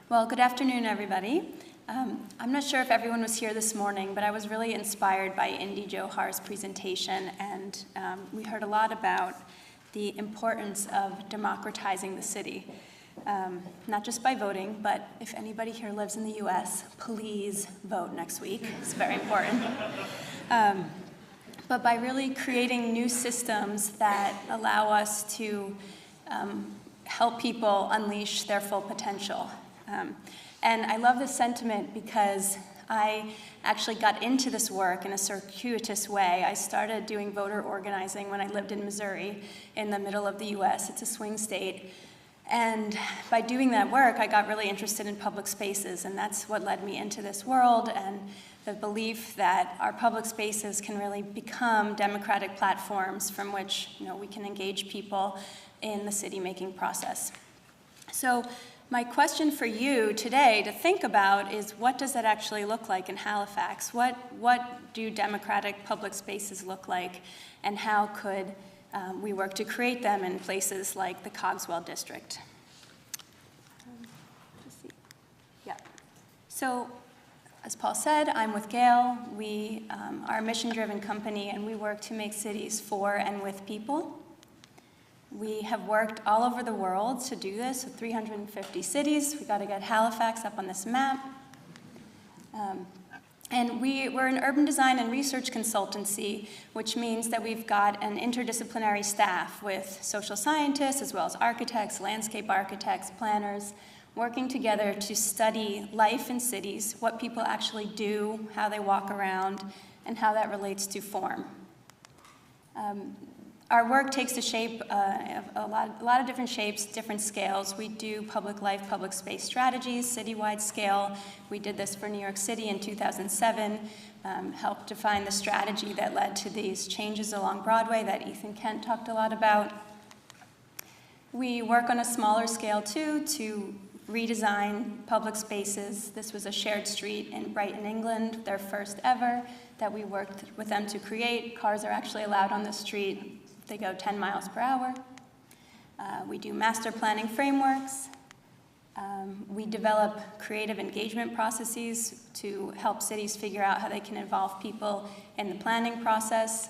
Well, good afternoon, everybody. I'm not sure if everyone was here this morning, but I was really inspired by Indy Johar's presentation, and we heard a lot about the importance of democratizing the city. Not just by voting, but if anybody here lives in the US, please vote next week. It's very important. But by really creating new systems that allow us to help people unleash their full potential. And I love this sentiment because I actually got into this work in a circuitous way. I started doing voter organizing when I lived in Missouri in the middle of the US. It's a swing state. And by doing that work, I got really interested in public spaces, and that's what led me into this world, and the belief that our public spaces can really become democratic platforms from which we can engage people in the city-making process. So my question for you today to think about is, what does that actually look like in Halifax? What do democratic public spaces look like, and how could we work to create them in places like the Cogswell district? So, as Paul said, I'm with Gehl. We are a mission-driven company, and we work to make cities for and with people. We have worked all over the world to do this with 350 cities. We got to get Halifax up on this map. And we're an urban design and research consultancy, which means that we've got an interdisciplinary staff with social scientists, as well as architects, landscape architects, planners, working together to study life in cities, what people actually do, how they walk around, and how that relates to form. Our work takes the shape of a lot of different shapes, different scales. We do public life, public space strategies, citywide scale. We did this for New York City in 2007, helped define the strategy that led to these changes along Broadway that Ethan Kent talked a lot about. We work on a smaller scale, too, to redesign public spaces. This was a shared street in Brighton, England, their first ever, that we worked with them to create. Cars are actually allowed on the street. They go 10 miles per hour. We do master planning frameworks. We develop creative engagement processes to help cities figure out how they can involve people in the planning process.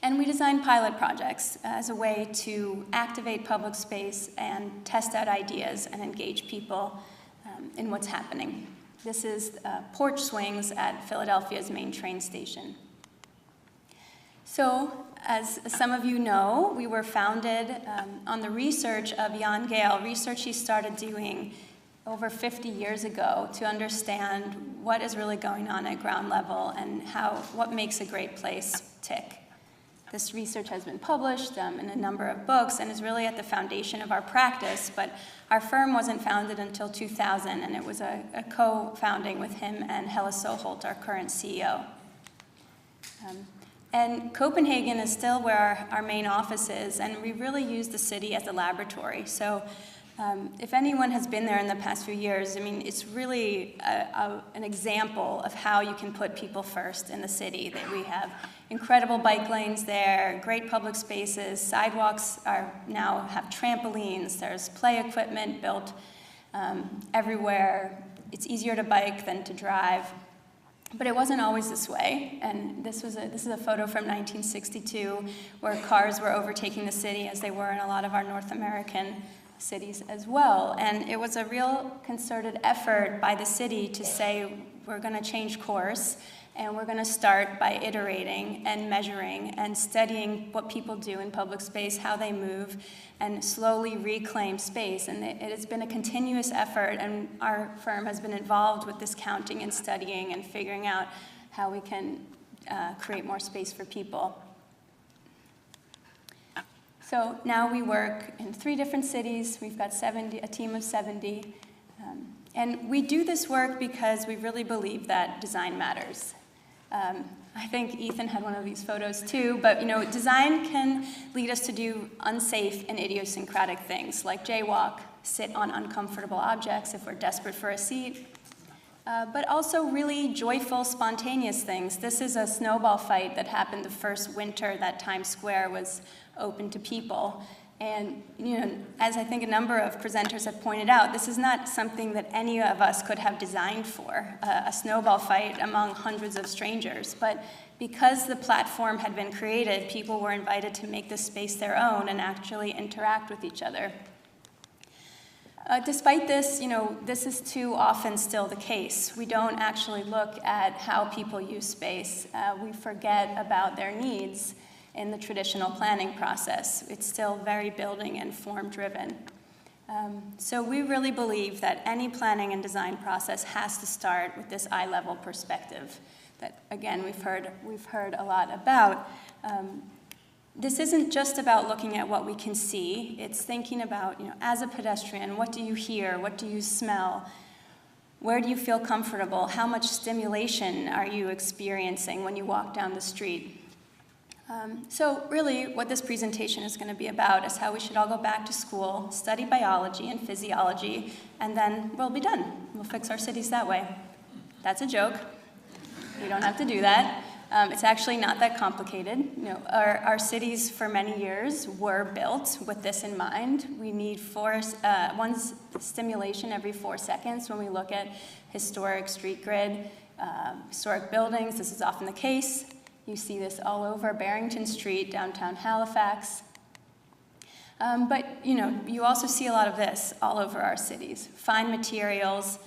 And we design pilot projects as a way to activate public space and test out ideas and engage people in what's happening. This is porch swings at Philadelphia's main train station. So, as some of you know, we were founded on the research of Jan Gehl, research he started doing over 50 years ago to understand what is really going on at ground level and what makes a great place tick. This research has been published in a number of books and is really at the foundation of our practice, but our firm wasn't founded until 2000, and it was a co-founding with him and Helle Soholt, our current CEO. And Copenhagen is still where our main office is, and we really use the city as a laboratory. So if anyone has been there in the past few years, I mean, it's really an example of how you can put people first in the city. That we have incredible bike lanes there, great public spaces, sidewalks now have trampolines, there's play equipment built everywhere. It's easier to bike than to drive. But it wasn't always this way, and this is a photo from 1962 where cars were overtaking the city, as they were in a lot of our North American cities as well. And it was a real concerted effort by the city to say, we're going to change course, and we're going to start by iterating and measuring and studying what people do in public space, how they move, and slowly reclaim space. And it has been a continuous effort, and our firm has been involved with this counting and studying and figuring out how we can create more space for people. So now we work in 3 different cities. We've got a team of 70. And we do this work because we really believe that design matters. I think Ethan had one of these photos too, but design can lead us to do unsafe and idiosyncratic things, like jaywalk, sit on uncomfortable objects if we're desperate for a seat, but also really joyful, spontaneous things. This is a snowball fight that happened the first winter that Times Square was open to people. And as I think a number of presenters have pointed out, this is not something that any of us could have designed for, a snowball fight among hundreds of strangers. But because the platform had been created, people were invited to make this space their own and actually interact with each other. Despite this, this is too often still the case. We don't actually look at how people use space. We forget about their needs in the traditional planning process. It's still very building and form-driven. So we really believe that any planning and design process has to start with this eye-level perspective that, again, we've heard a lot about. This isn't just about looking at what we can see. It's thinking about, as a pedestrian, what do you hear? What do you smell? Where do you feel comfortable? How much stimulation are you experiencing when you walk down the street? So really, what this presentation is going to be about is how we should all go back to school, study biology and physiology, and then we'll be done. We'll fix our cities that way. That's a joke. You don't have to do that. It's actually not that complicated. Our cities for many years were built with this in mind. We need one stimulation every 4 seconds when we look at historic street grid, historic buildings. This is often the case. You see this all over Barrington Street, downtown Halifax. But you also see a lot of this all over our cities. Fine materials,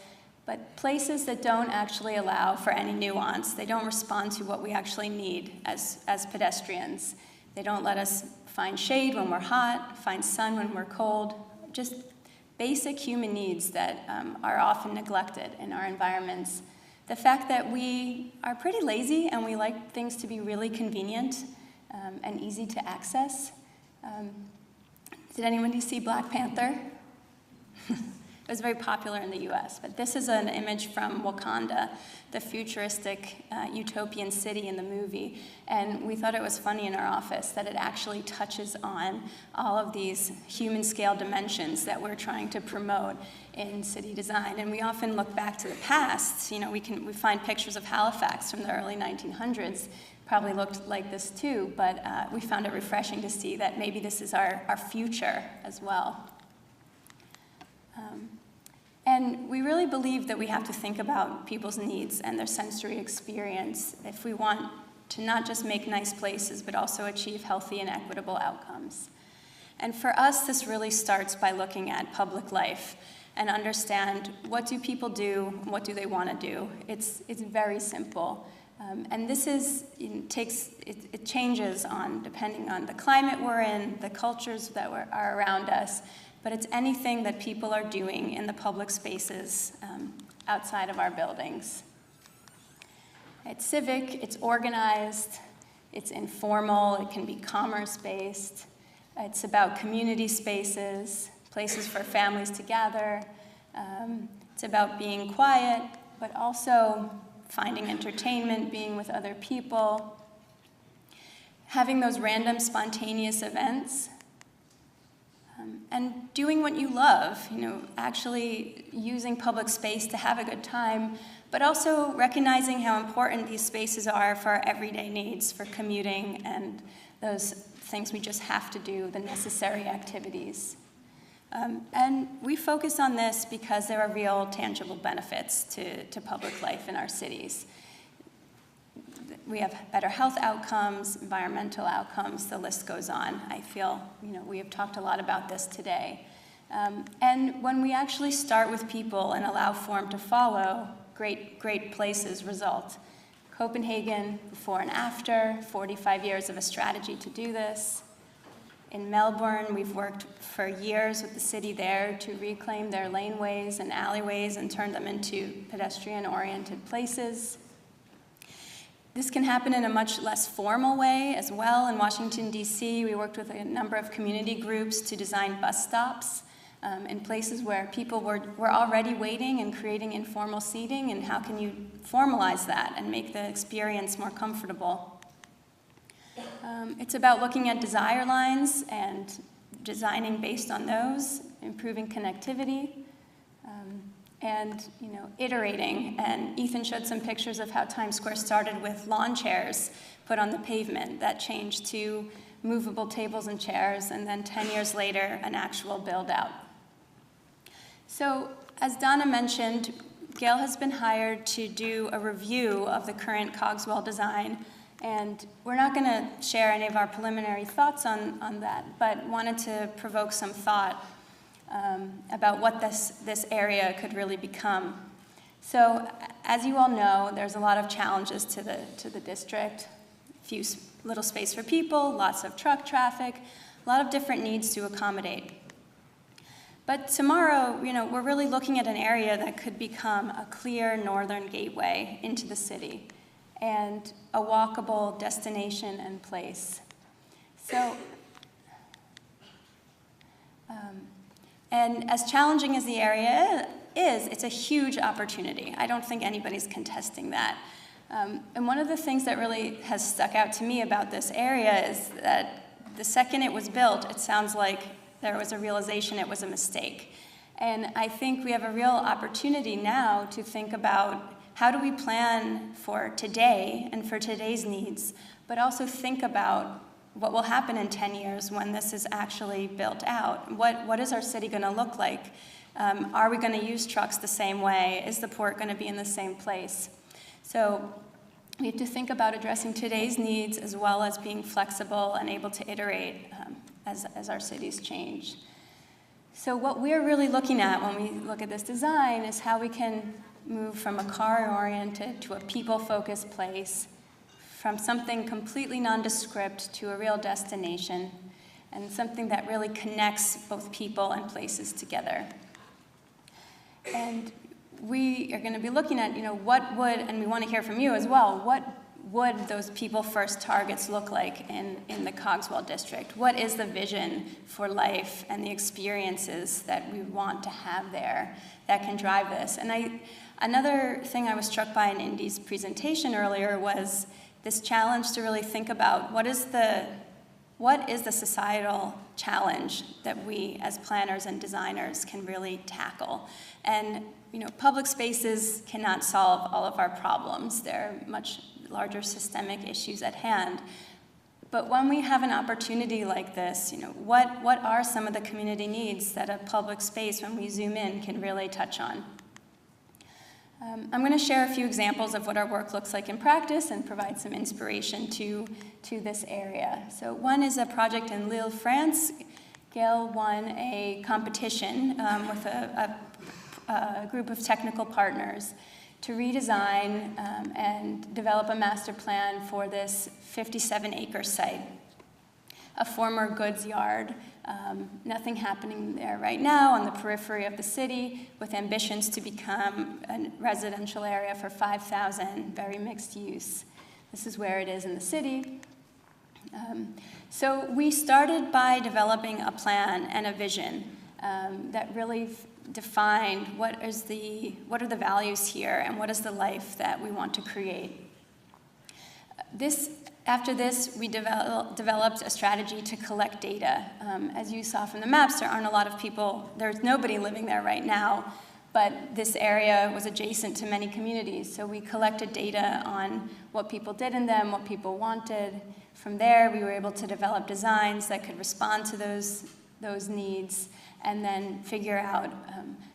but places that don't actually allow for any nuance. They don't respond to what we actually need as pedestrians. They don't let us find shade when we're hot, find sun when we're cold, just basic human needs that are often neglected in our environments. The fact that we are pretty lazy and we like things to be really convenient and easy to access. Did anybody see Black Panther? It was very popular in the US, but this is an image from Wakanda, the futuristic utopian city in the movie. And we thought it was funny in our office that it actually touches on all of these human scale dimensions that we're trying to promote in city design. And we often look back to the past. We find pictures of Halifax from the early 1900s. Probably looked like this too, but we found it refreshing to see that maybe this is our future as well. And we really believe that we have to think about people's needs and their sensory experience if we want to not just make nice places, but also achieve healthy and equitable outcomes. And for us, this really starts by looking at public life and understand what do people do, what do they want to do. It's very simple. And this it changes depending on the climate we're in, the cultures that are around us, but it's anything that people are doing in the public spaces outside of our buildings. It's civic, it's organized, it's informal, it can be commerce-based. It's about community spaces, places for families to gather. It's about being quiet, but also finding entertainment, being with other people, having those random spontaneous events, and doing what you love, actually using public space to have a good time, but also recognizing how important these spaces are for our everyday needs, for commuting and those things we just have to do, the necessary activities. And we focus on this because there are real tangible benefits to public life in our cities. We have better health outcomes, environmental outcomes, the list goes on. I feel, we have talked a lot about this today. And when we actually start with people and allow form to follow, great places result. Copenhagen, before and after, 45 years of a strategy to do this. In Melbourne, we've worked for years with the city there to reclaim their laneways and alleyways and turn them into pedestrian-oriented places. This can happen in a much less formal way as well. In Washington, D.C., we worked with a number of community groups to design bus stops in places where people were already waiting and creating informal seating, and how can you formalize that and make the experience more comfortable? It's about looking at desire lines and designing based on those, improving connectivity, and iterating. And Ethan showed some pictures of how Times Square started with lawn chairs put on the pavement that changed to movable tables and chairs, and then 10 years later, an actual build-out. So, as Donna mentioned, Gehl has been hired to do a review of the current Cogswell design, and we're not going to share any of our preliminary thoughts on that, but wanted to provoke some thought about what this area could really become. So, as you all know, there's a lot of challenges to the district. Few little space for people, lots of truck traffic, a lot of different needs to accommodate. But tomorrow, we're really looking at an area that could become a clear northern gateway into the city and a walkable destination and place. So, and as challenging as the area is, it's a huge opportunity. I don't think anybody's contesting that. And one of the things that really has stuck out to me about this area is that the second it was built, it sounds like there was a realization it was a mistake. And I think we have a real opportunity now to think about how do we plan for today and for today's needs, but also think about what will happen in 10 years when this is actually built out. What is our city going to look like? Are we going to use trucks the same way? Is the port going to be in the same place? So we have to think about addressing today's needs as well as being flexible and able to iterate as our cities change. So what we're really looking at when we look at this design is how we can move from a car-oriented to a people-focused place, from something completely nondescript to a real destination, and something that really connects both people and places together. And we are going to be looking at, what would, and we want to hear from you as well, what would those people-first targets look like in the Cogswell district? What is the vision for life and the experiences that we want to have there that can drive this? And another thing I was struck by in Indy's presentation earlier was this challenge to really think about what is the societal challenge that we as planners and designers can really tackle. And public spaces cannot solve all of our problems. There are much larger systemic issues at hand. But when we have an opportunity like this, what are some of the community needs that a public space, when we zoom in, can really touch on? I'm going to share a few examples of what our work looks like in practice and provide some inspiration to this area. So one is a project in Lille, France. Gehl won a competition with a group of technical partners to redesign and develop a master plan for this 57-acre site, a former goods yard. Nothing happening there right now on the periphery of the city, with ambitions to become a residential area for 5,000, very mixed use. This is where it is in the city. So we started by developing a plan and a vision that really defined what are the values here and what is the life that we want to create. After this, we developed a strategy to collect data. As you saw from the maps, there aren't a lot of people, there's nobody living there right now, but this area was adjacent to many communities, so we collected data on what people did in them, what people wanted. From there, we were able to develop designs that could respond to those needs, and then figure out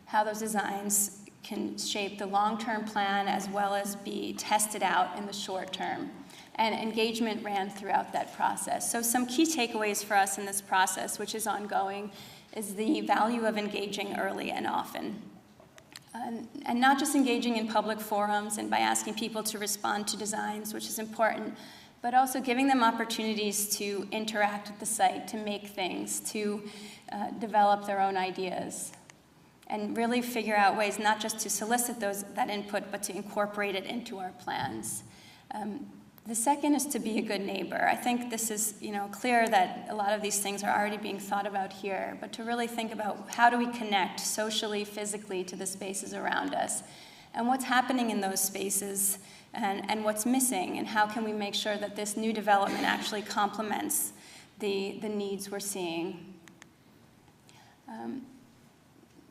how those designs can shape the long-term plan as well as be tested out in the short term. And engagement ran throughout that process. So some key takeaways for us in this process, which is ongoing, is the value of engaging early and often. And not just engaging in public forums and by asking people to respond to designs, which is important, but also giving them opportunities to interact with the site, to make things, to develop their own ideas, and really figure out ways not just to solicit that input, but to incorporate it into our plans. The second is to be a good neighbor. I think this is clear that a lot of these things are already being thought about here, but to really think about how do we connect socially, physically to the spaces around us, and what's happening in those spaces, and what's missing, and how can we make sure that this new development actually complements the needs we're seeing.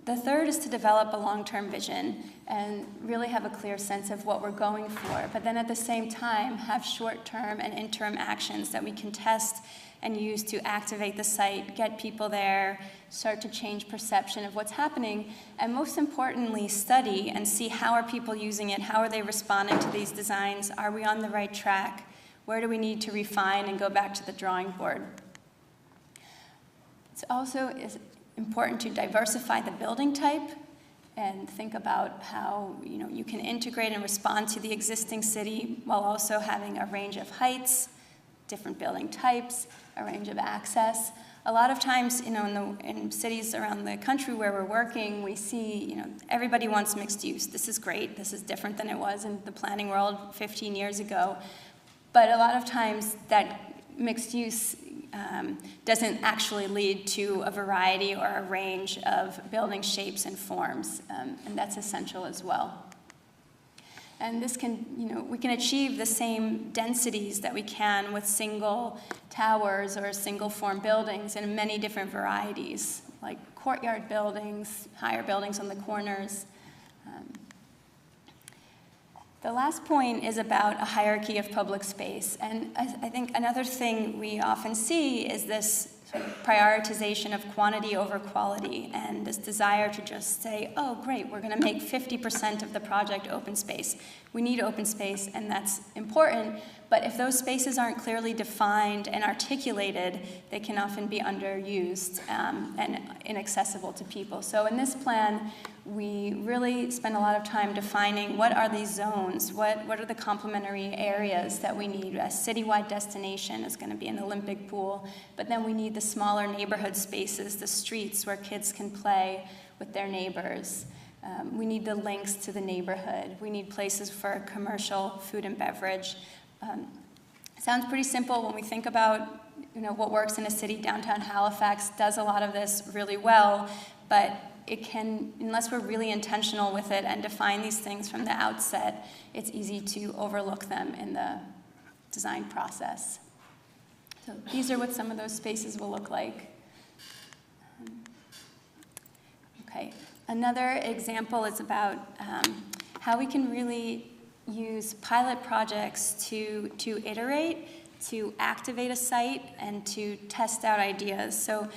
The third is to develop a long-term vision and really have a clear sense of what we're going for, but then at the same time have short-term and interim actions that we can test and use to activate the site, get people there, start to change perception of what's happening, and most importantly, study and see how are people using it, how are they responding to these designs, are we on the right track, where do we need to refine and go back to the drawing board. It's also important to diversify the building type and think about how you can integrate and respond to the existing city while also having a range of heights, different building types, a range of access. A lot of times, in cities around the country where we're working, we see, everybody wants mixed use. This is great. This is different than it was in the planning world 15 years ago. But a lot of times, that mixed use doesn't actually lead to a variety or a range of building shapes and forms, and that's essential as well. And this can, we can achieve the same densities that we can with single towers or single form buildings in many different varieties, like courtyard buildings, higher buildings on the corners. The last point is about a hierarchy of public space. And I think another thing we often see is this sort of prioritization of quantity over quality and this desire to just say, oh, great, we're going to make 50% of the project open space. We need open space, and that's important. But if those spaces aren't clearly defined and articulated, they can often be underused and inaccessible to people. So in this plan, we really spend a lot of time defining what are these zones, what are the complementary areas that we need. A citywide destination is going to be an Olympic pool, but then we need the smaller neighborhood spaces, the streets where kids can play with their neighbors. We need the links to the neighborhood. We need places for commercial food and beverage. Sounds pretty simple when we think about what works in a city. Downtown Halifax does a lot of this really well, but it can, unless we're really intentional with it and define these things from the outset, it's easy to overlook them in the design process. So these are what some of those spaces will look like. Okay, another example is about how we can really use pilot projects to iterate, to activate a site, and to test out ideas. So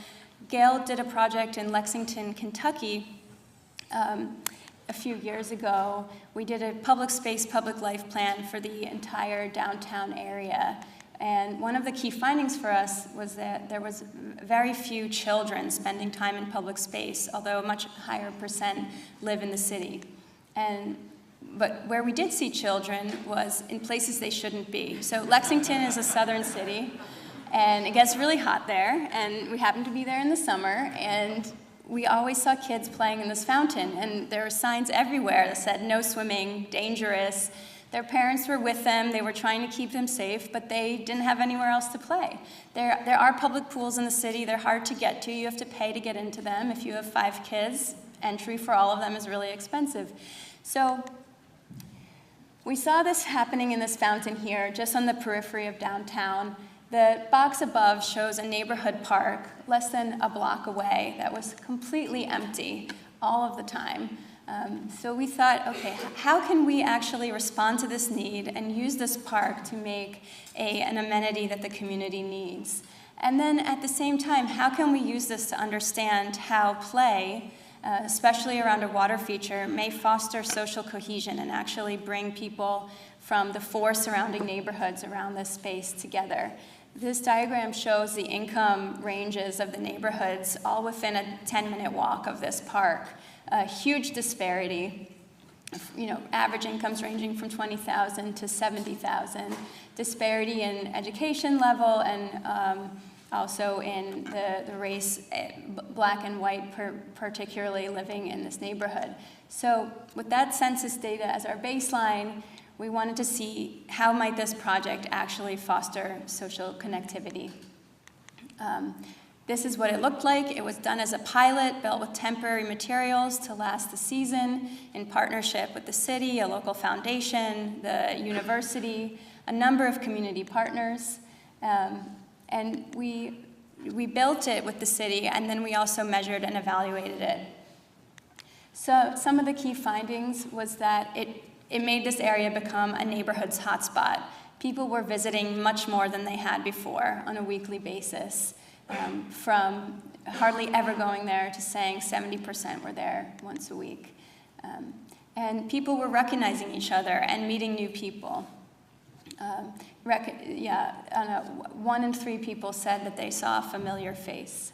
Gehl did a project in Lexington, Kentucky a few years ago. We did a public space, public life plan for the entire downtown area. And one of the key findings for us was that there was very few children spending time in public space, although a much higher percent live in the city. But where we did see children was in places they shouldn't be. So Lexington is a southern city, and it gets really hot there, and we happened to be there in the summer, and we always saw kids playing in this fountain, and there were signs everywhere that said no swimming, dangerous. Their parents were with them, they were trying to keep them safe, but they didn't have anywhere else to play. There are public pools in the city, they're hard to get to, you have to pay to get into them. If you have 5 kids, entry for all of them is really expensive. So we saw this happening in this fountain here, just on the periphery of downtown. The box above shows a neighborhood park less than a block away that was completely empty all of the time. So we thought, okay, how can we actually respond to this need and use this park to make an amenity that the community needs? And then at the same time, how can we use this to understand how play, especially around a water feature, may foster social cohesion and actually bring people from the 4 surrounding neighborhoods around this space together. This diagram shows the income ranges of the neighborhoods all within a 10-minute walk of this park. A huge disparity, average incomes ranging from $20,000 to $70,000. Disparity in education level and also in the race, black and white, particularly living in this neighborhood. So with that census data as our baseline, we wanted to see how might this project actually foster social connectivity. This is what it looked like. It was done as a pilot, built with temporary materials to last the season in partnership with the city, a local foundation, the university, a number of community partners. And we built it with the city, and then we also measured and evaluated it. So some of the key findings was that it made this area become a neighborhood's hotspot. People were visiting much more than they had before on a weekly basis, from hardly ever going there to saying 70% were there once a week. And people were recognizing each other and meeting new people. 1 in 3 people said that they saw a familiar face.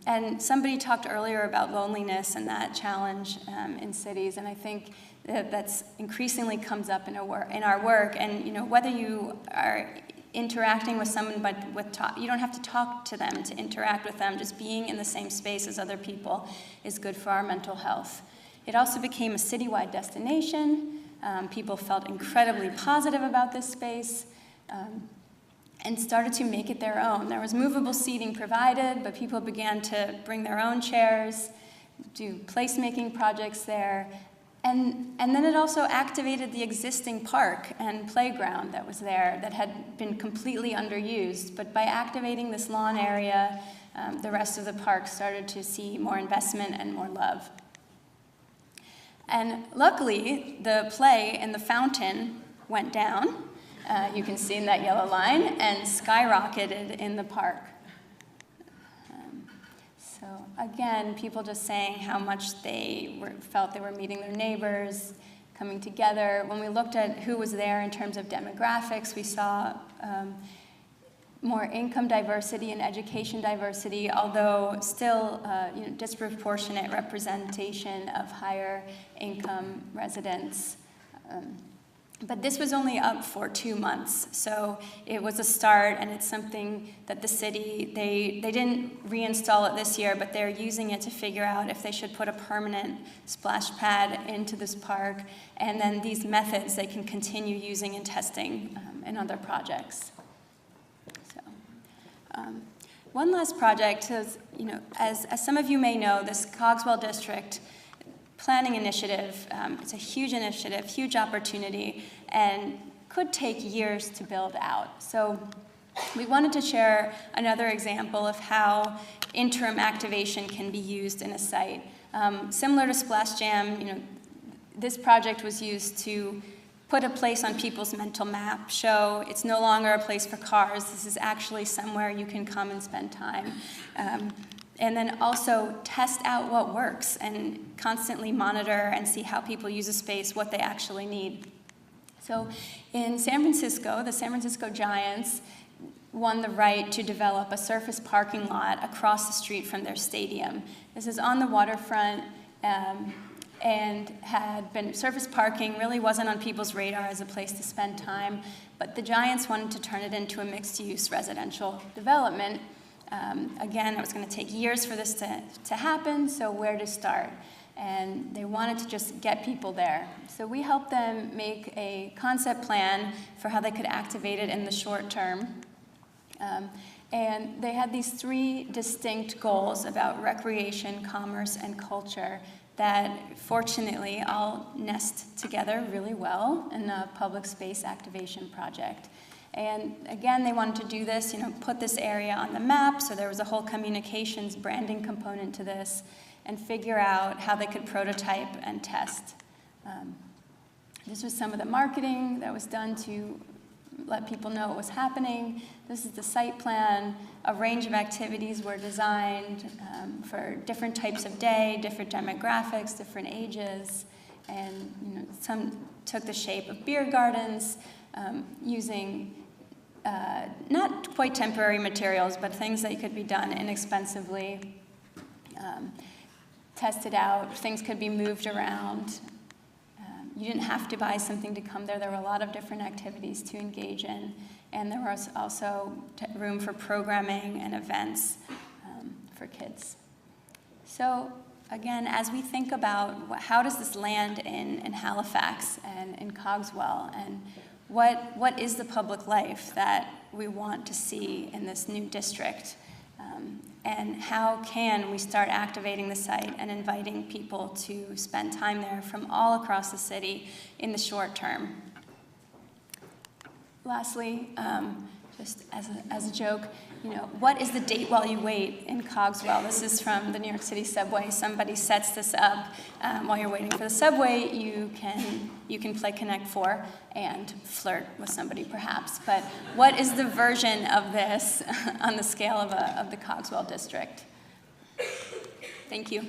And somebody talked earlier about loneliness and that challenge in cities, and I think that's increasingly comes up in our work. And whether you are interacting with someone, but you don't have to talk to them to interact with them. Just being in the same space as other people is good for our mental health. It also became a citywide destination. People felt incredibly positive about this space and started to make it their own. There was movable seating provided, but people began to bring their own chairs, do placemaking projects there. And then it also activated the existing park and playground that was there that had been completely underused. But by activating this lawn area, the rest of the park started to see more investment and more love. And luckily, the play in the fountain went down. You can see in that yellow line, and skyrocketed in the park. So again, people just saying how much they felt they were meeting their neighbors, coming together. When we looked at who was there in terms of demographics, we saw more income diversity and education diversity, although still disproportionate representation of higher income residents. But this was only up for 2 months, so it was a start, and it's something that the city, they didn't reinstall it this year, but they're using it to figure out if they should put a permanent splash pad into this park, and then these methods they can continue using and testing in other projects. So, one last project is, as some of you may know, this Cogswell District planning initiative, it's a huge initiative, huge opportunity, and could take years to build out. So we wanted to share another example of how interim activation can be used in a site. Similar to Splash Jam, this project was used to put a place on people's mental map, show it's no longer a place for cars, this is actually somewhere you can come and spend time. And then also test out what works and constantly monitor and see how people use a space, what they actually need. So in San Francisco, the San Francisco Giants won the right to develop a surface parking lot across the street from their stadium. This is on the waterfront and had been surface parking, really wasn't on people's radar as a place to spend time, but the Giants wanted to turn it into a mixed-use residential development. Again, it was going to take years for this to happen, so where to start? And they wanted to just get people there. So we helped them make a concept plan for how they could activate it in the short term. And they had these 3 distinct goals about recreation, commerce, and culture that fortunately all nest together really well in a public space activation project. And again, they wanted to do this, put this area on the map, so there was a whole communications branding component to this, and figure out how they could prototype and test. This was some of the marketing that was done to let people know what was happening. This is the site plan. A range of activities were designed for different types of day, different demographics, different ages, and some took the shape of beer gardens, using not quite temporary materials, but things that could be done inexpensively, tested out, things could be moved around. You didn't have to buy something to come there. There were a lot of different activities to engage in, and there was also room for programming and events for kids. So again, as we think about how does this land in Halifax and in Cogswell, and what is the public life that we want to see in this new district? And how can we start activating the site and inviting people to spend time there from all across the city in the short term? Lastly, just as a joke, what is the date while you wait in Cogswell? This is from the New York City subway. Somebody sets this up while you're waiting for the subway. You can play Connect 4 and flirt with somebody perhaps. But what is the version of this on the scale of the Cogswell district? Thank you.